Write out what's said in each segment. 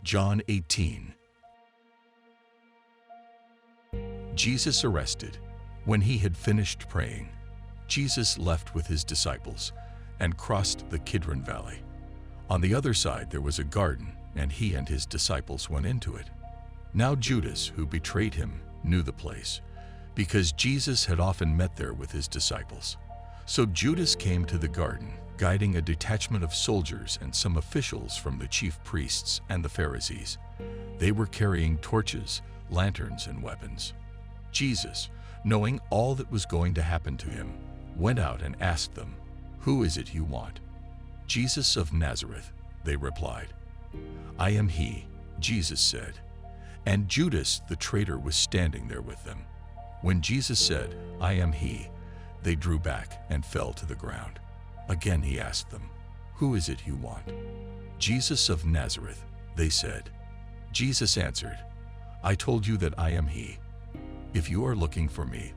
John 18. Jesus arrested. When he had finished praying, Jesus left with his disciples and crossed the Kidron Valley. On the other side there was a garden, and he and his disciples went into it. Now Judas, who betrayed him, knew the place, because Jesus had often met there with his disciples. So Judas came to the garden, guiding a detachment of soldiers and some officials from the chief priests and the Pharisees. They were carrying torches, lanterns, and weapons. Jesus, knowing all that was going to happen to him, went out and asked them, "Who is it you want?" "Jesus of Nazareth," they replied. "I am he," Jesus said. And Judas the traitor was standing there with them. When Jesus said, "I am he," they drew back and fell to the ground. Again he asked them, "Who is it you want?" "Jesus of Nazareth," they said. Jesus answered, "I told you that I am he. If you are looking for me,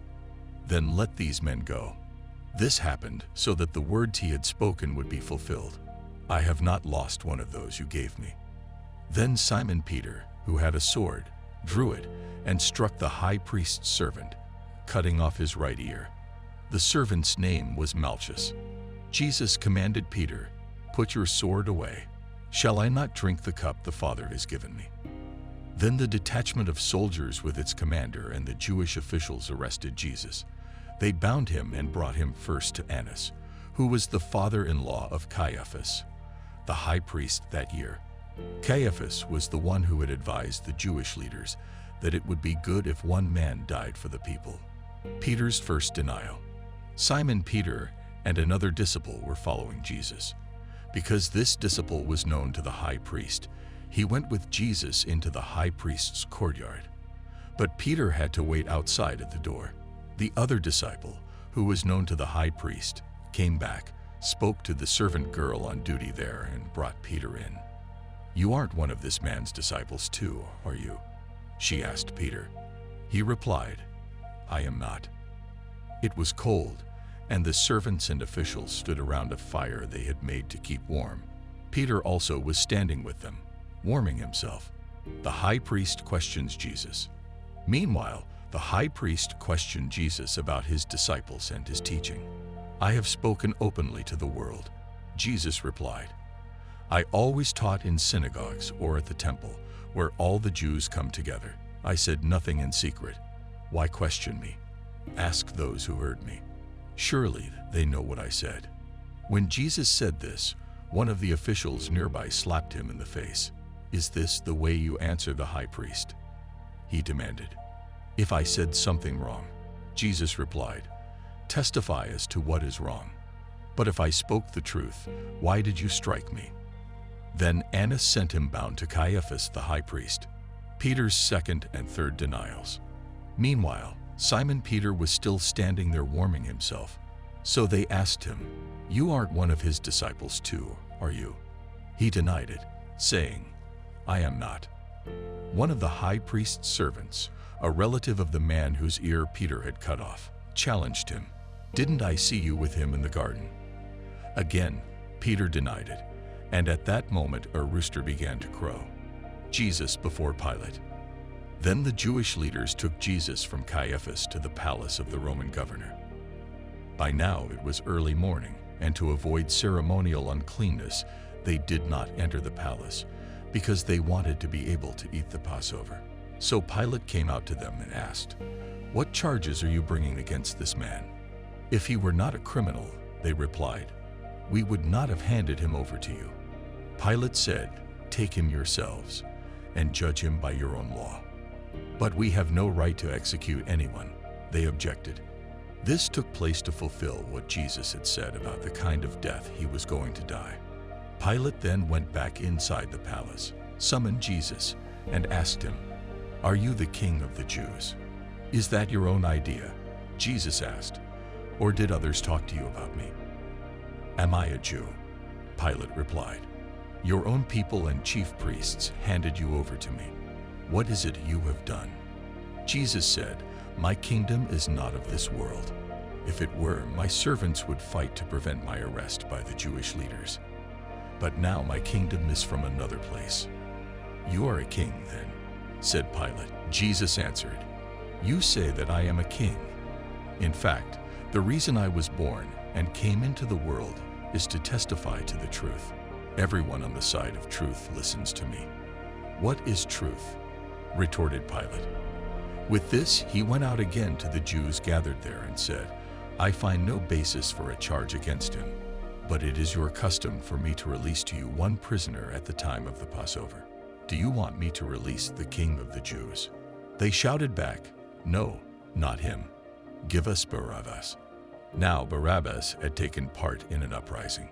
then let these men go." This happened so that the words he had spoken would be fulfilled. "I have not lost one of those you gave me." Then Simon Peter, who had a sword, drew it and struck the high priest's servant, cutting off his right ear. The servant's name was Malchus. Jesus commanded Peter, "Put your sword away. Shall I not drink the cup the Father has given me?" Then the detachment of soldiers with its commander and the Jewish officials arrested Jesus. They bound him and brought him first to Annas, who was the father-in-law of Caiaphas, the high priest that year. Caiaphas was the one who had advised the Jewish leaders that it would be good if one man died for the people. Peter's first denial. Simon Peter and another disciple were following Jesus. Because this disciple was known to the high priest, he went with Jesus into the high priest's courtyard. But Peter had to wait outside at the door. The other disciple, who was known to the high priest, came back, spoke to the servant girl on duty there, and brought Peter in. "You aren't one of this man's disciples too, are you?" she asked Peter. He replied, "I am not." It was cold, and the servants and officials stood around a fire they had made to keep warm. Peter also was standing with them, warming himself. The high priest questions Jesus. Meanwhile, the high priest questioned Jesus about his disciples and his teaching. "I have spoken openly to the world," Jesus replied. "I always taught in synagogues or at the temple, where all the Jews come together. I said nothing in secret. Why question me? Ask those who heard me. Surely they know what I said." When Jesus said this, one of the officials nearby slapped him in the face. "Is this the way you answer the high priest?" he demanded. "If I said something wrong," Jesus replied, "testify as to what is wrong. But if I spoke the truth, why did you strike me?" Then Annas sent him bound to Caiaphas the high priest. Peter's second and third denials. Meanwhile, Simon Peter was still standing there warming himself. So they asked him, "You aren't one of his disciples too, are you?" He denied it, saying, "I am not." One of the high priest's servants, a relative of the man whose ear Peter had cut off, challenged him, "Didn't I see you with him in the garden?" Again, Peter denied it, and at that moment a rooster began to crow. Jesus before Pilate. Then the Jewish leaders took Jesus from Caiaphas to the palace of the Roman governor. By now it was early morning, and to avoid ceremonial uncleanness, they did not enter the palace, because they wanted to be able to eat the Passover. So Pilate came out to them and asked, "What charges are you bringing against this man?" "If he were not a criminal," they replied, "we would not have handed him over to you." Pilate said, "Take him yourselves, and judge him by your own law." "But we have no right to execute anyone," they objected. This took place to fulfill what Jesus had said about the kind of death he was going to die. Pilate then went back inside the palace, summoned Jesus, and asked him, "Are you the king of the Jews?" "Is that your own idea?" Jesus asked, "or did others talk to you about me?" "Am I a Jew?" Pilate replied. "Your own people and chief priests handed you over to me. What is it you have done?" Jesus said, "My kingdom is not of this world. If it were, my servants would fight to prevent my arrest by the Jewish leaders. But now my kingdom is from another place." "You are a king, then," said Pilate. Jesus answered, "You say that I am a king. In fact, the reason I was born and came into the world is to testify to the truth. Everyone on the side of truth listens to me." "What is truth?" retorted Pilate. With this, he went out again to the Jews gathered there and said, "I find no basis for a charge against him, but it is your custom for me to release to you one prisoner at the time of the Passover. Do you want me to release the King of the Jews?" They shouted back, "No, not him. Give us Barabbas." Now Barabbas had taken part in an uprising.